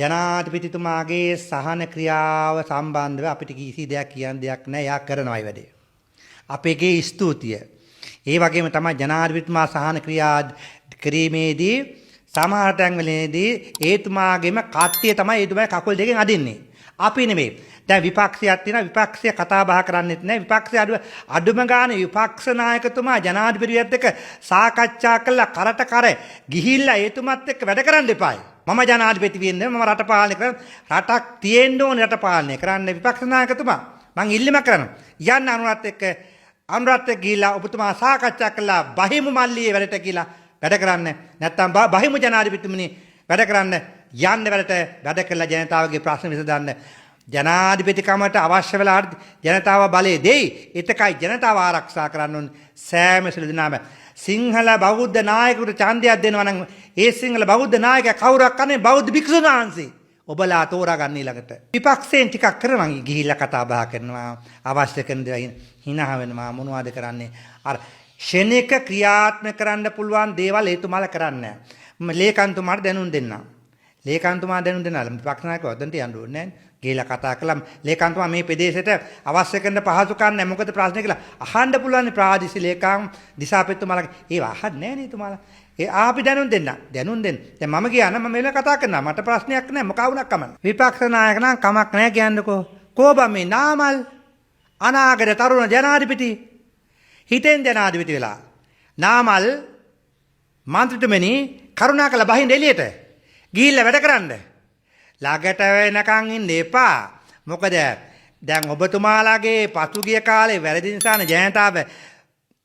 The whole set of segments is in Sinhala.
ජනාධිපතිතුමාගේ සහන ක්‍රියාව සම්බන්ධව අපිට කිසි දෙයක් කියන්න දෙයක් නැහැ. එයා කරනවායි වැඩේ. අපේගේ ස්තුතිය. ඒ වගේම තමයි ජනාධිපතිතුමා සහන ක්‍රියා කිරීමේදී සමහර තැන්වලදී ඒතුමාගේම කට්ටිය තමයි ඒතුමාගේ කකුල් දෙකෙන් අදින්නේ. අපි නෙමෙයි. දැන් විපක්ෂයක් තියෙනවා. විපක්ෂය කතා බහ කරන්නෙත් නැහැ. විපක්ෂය අඩුම ගානේ විපක්ෂ නායකතුමා ජනාධිපතියත් එක්ක සාකච්ඡා කළා කරට කර ගිහිල්ලා ඒතුමත් එක්ක වැඩ කරන්න එපායි. මම ජනාධිපති වෙන්නේ මම රට පාලනය කරන රටක් තියෙන්න ඕනේ රට පාලනය කරන්න විපක්ෂ නායකතුමා මං ඉල්ලීම කරනවා යන්න අනුරත් එක්ක ගිහිල්ලා ඔබතුමා සාකච්ඡා කළා බහිමු මල්ලියේ වැඩට කියලා වැඩ කරන්න නැත්නම් බහිමු ජනාධිපතිතුමනි වැඩ කරන්න යන්න වැඩට වැඩ කළා ජනතාවගේ ප්‍රශ්න විසඳන්න ජනාධිපතිකමට අවශ්‍ය වෙලා ජනතාව බලය දෙයි එතකයි ජනතාව ආරක්ෂා කරන්න ඕනේ සෑම සිළුදිනාම සිංහල බෞද්ධ නායකයෙකුට ඡන්දයක් දෙනවා නම් ඒ සිංහල බෞද්ධ නායකයා කවුරක් කන්නේ බෞද්ධ භික්ෂුන් වහන්සේ. ඔබලා තෝරාගන්න ඊළඟට. විපක්ෂයෙන් ටිකක් කරනවා ගිහිල්ලා කතා බහ කරනවා අවශ්‍ය කරන දේ හිනහ වෙනවා මොනවද කරන්නේ. අර ෂණික ක්‍රියාත්මක කරන්න පුළුවන් දේවල් ඒතුමාලා කරන්නේ නැහැ. ලේකම්තුමාට දැනුම් දෙන්න. ලේකම්තුමා දැනුම් දෙන්නා විපක්ෂ නායකයෝ ඔතනට යන්න ඕනේ නැහැ. ගිහිල්ලා කතා කළා ලේකම්තුමා මේ ප්‍රදේශයට අවශ්‍ය කරන පහසුකම් නැහැ මොකද ප්‍රශ්නේ කියලා අහන්න පුළුවන් ප්‍රාදේශීය ලේකම් දිසාපතිතුමාලා ඒව අහන්නේ නැහැ නේ තුමාලා ඒ අපි දැනුම් දෙන්න දැන් මම ගියා නම් මම මෙල කතා කරනවා මට ප්‍රශ්නයක් නැහැ මොකා වුණක් කමන්න විපක්ෂ නායක නම් කමක් නැහැ කියන්නකෝ කොබම් මේ නාමල් අනාගත තරුණ ජනාධිපති හිතෙන් ජනාධිපති වෙලා නාමල් මන්ත්‍රීතුමනි කරුණාකර බහින්න එළියට ගිහිල්ලා වැඩ කරන්න ළඟට වෙනකන් ඉන්න එපා. මොකද දැන් ඔබතුමාලාගේ පසුගිය කාලේ වැරදි නිසානේ ජනතාව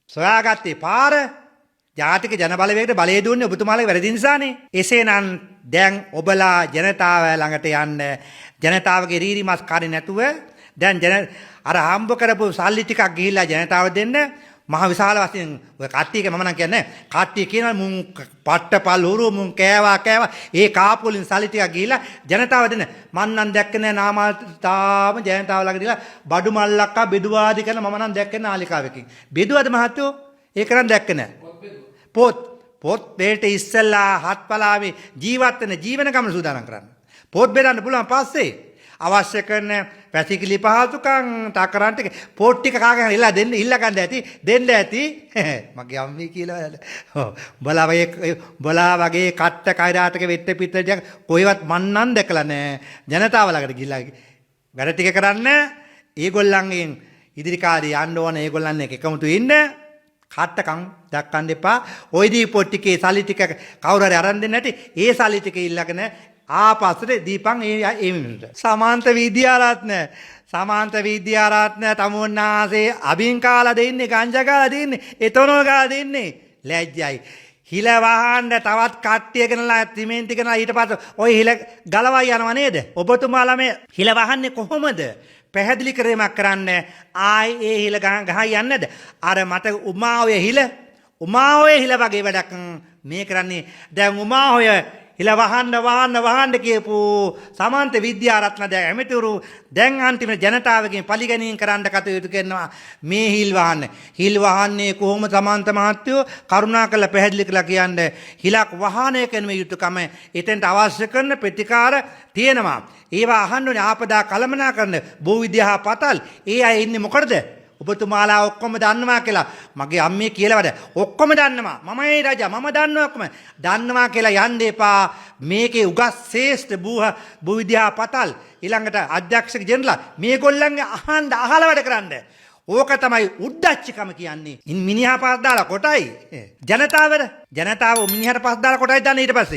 සොයාගත්තේ පාර. ජාතික ජනබලවේගයට බලය දුන්නේ ඔබතුමාලාගේ වැරදි නිසානේ. එසේනම් දැන් ඔබලා ජනතාව ළඟට යන්න ජනතාවගේ රීරි මස් කාරේ නැතුව දැන් අර හම්බ කරපු සල්ලි ටිකක් ගිහිල්ලා ජනතාව දෙන්න මහ විශාල වශයෙන් ඔය කට්ටියක මම නම් කියන්නේ කට්ටිය කියනවා මුන් පට්ටපල් උරු මුන් කෑවා ඒ කාපුලින් සල්ලි ටිකක් ගිහිල්ලා ජනතාව දෙන්න මන් නම් දැක්කේ නෑ නාමල් තාම ජනතාව ළඟ දීලා බඩු මල්ලක්කා බෙදුවාදි කරන මම නම් දැක්කේ නාලිකාවකින් බෙදුවද මහත්තයෝ ඒක නම් දැක්කේ නෑ පොත් බෙල්ට ඉස්සෙල්ලා හත්පලාවේ ජීවත් වෙන ජීවන ගමන සූදානම් කරන්න පොත් බෙදන්න පුළුවන් පස්සේ අවශ්‍ය කරන පැසිකිලි පහසුකම් ටකරන්ට පොත් ටික කාගෙන් ඉල්ලා ගන්න ඇති මගේ අම්මී කියලා බලා වගේ කට්ට කයිරාටක වෙට්ට පිටට කොයිවත් මන්නම් දැකලා නැහැ ජනතාව ළඟට ගිහිල්ලා වැඩ ටික කරන්න ඒගොල්ලන්ගෙන් ඉදිරි කාලේ යන්න ඕන ඒගොල්ලන් එක්ක එකමුතු ඉන්න කට්ටකම් දක්වන්න එපා ওই දී පොත් ටිකේ සල්ලි ටික කවුරු හරි අරන් දෙන්න නැටි ඒ සල්ලි ටික ඉල්ලගෙන ආපස්සට දීපන් ඒ මිනිහට සමාන්ත විද්‍යාරත්න තමුන්නාසේ අබින් කාලා දෙන්නේ ගංජා කාලා දෙන්නේ එතනෝ කාලා දෙන්නේ ලැජ්ජයි හිල වහන්න තවත් කට්ටිය ගෙනලා සිමෙන්ති ගෙනලා ඊට පස්සේ ওই හිල ගලවයි යනවා නේද ඔබතුමාලා මේ හිල වහන්නේ කොහොමද පැහැදිලි කිරීමක් කරන්න ආයි ඒ හිල ගහ යන්නේද අර මට උමාඔය හිල වගේ වැඩක් මේ කරන්නේ දැන් උමාඔය හිල වහන්න කියපු සමන්ත විද්‍යාරත්න දැන් ඇමතිවරු දැන් අන්තිම ජනතාවගෙන් පරිගණනය කරන්න කටයුතු කරනවා මේ හිල් වහන්නේ කොහොම සමන්ත මහත්තයෝ කරුණාකරලා පැහැදිලි කරලා කියන්නේ හිලක් වහනය කරන යුතුයකම එතෙන්ට අවශ්‍ය කරන ප්‍රතිකාර තියෙනවා ඒවා අහන්න ඕනේ ආපදා කළමනාකරන භූවිද්‍යාව පතල් ඒ අය ඉන්නේ මොකටද ඔබතුමාලා ඔක්කොම දන්නවා කියලා මගේ අම්මේ කියලා වැඩ ඔක්කොම දන්නවා මමයි රජා මම දන්නවා ඔක්කොම දන්නවා කියලා යන්න එපා මේකේ උගස් ශ්‍රේෂ්ඨ භූවිද්‍යාව පතල් ඊළඟට අධ්‍යක්ෂක ජෙනරාල් මේගොල්ලන්ගේ අහලා වැඩ කරන්න ඕක තමයි උද්දච්චකම කියන්නේ මිනිහා පස් දාලා කොටයි ජනතාව මිනිහට පස් දාලා කොටයි දන්නේ ඊට පස්සේ